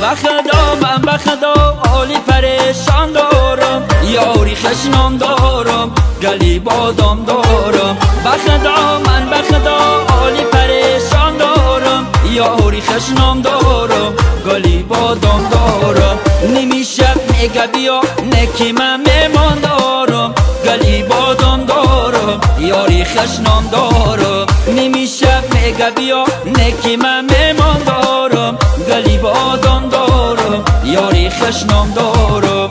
بخدا من بخدا حالی پریشان دارم، یاری خشنان دارم، گلی بادام دارم. بخدا من بخدا حالی پریشان دارم، یاری خشنان دارم، گلی بادام دارم. نمیشه میگه بیا نکی من میمان دارم، گلی بادام دارم، یاری خشنان دارم. نمیشه میگه بیا نکی من میمان دارم، گلی بادام دارم، یاری خشنان دارم.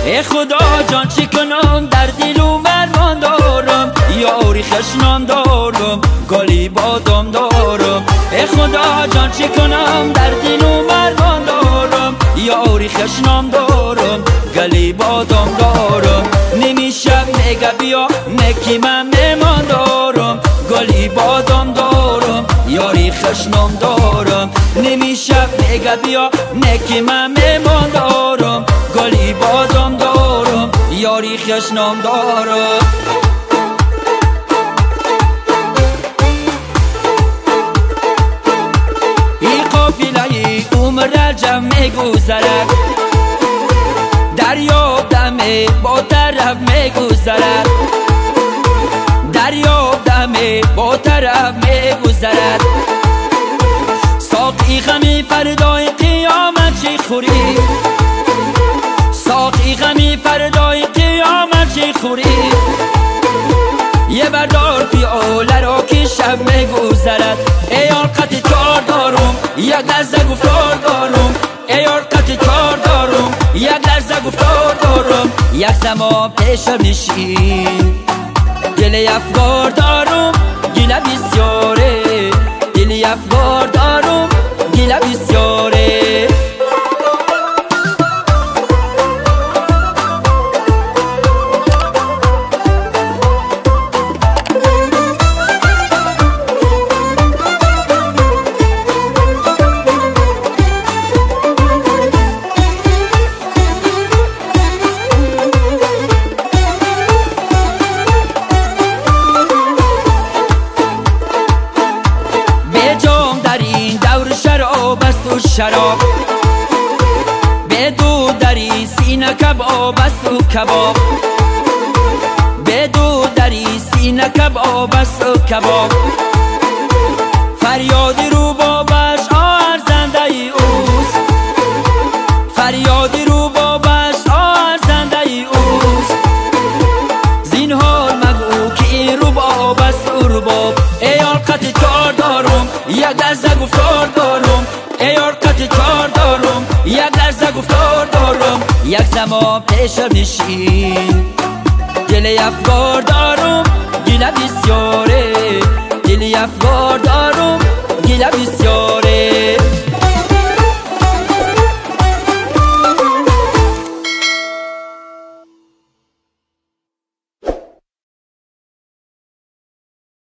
ای خدا جان چی کنم در دل و مرمان دارم، یاری خشنان دارم، گلی بادام دارم. ای خدا جان چی کنم در دل و مرمان دارم، یاری خشنان دارم، گلی بادام دارم. نمیشه میگه بیا نکی من میمان دارم، گلی بادام دارم، یاری خشنان دارم. نمیشه میگه بیا نکی من میمان دارم، گلی بادام دارم، یاری خشنان دارم. این قافله عمر رجب میگذرد، دریا دمه با طرف میگذرد، دریا دمه با طرف میگذرد. ساقی غمی فردای قیامت چی خوری، ساقی غمی فردای قیامت چی خوری. یه بردار پیاله را که شب میگذرد، ای یار قطع کار دارم، یک لحظه گفتار دارم، ای یار قطع کار دارم، یک لحظه گفتار دارم. یک زمان پیشم نشین دل افگار دارم، گله بسیاره، دل افگار دارم، گله بسیاره. شراب بدو دری سینه کباب است و کباب، بدو دری سینه کباب است و کباب. فریاد رو بابش آرزنده ای اوست، فریاد رو بابش آرزنده ای اوست. زینهار مگو که این رو باب است و رباب. ای یار قطع کار دارم، یک لحظه گفتار دارم، ای یار قطع کار دارم، یک لحظه گفتار دارم. یک زمان پیشم نشین دل افگار دارم، گله بسیاره، دل افگار دارم، گله بسیاره.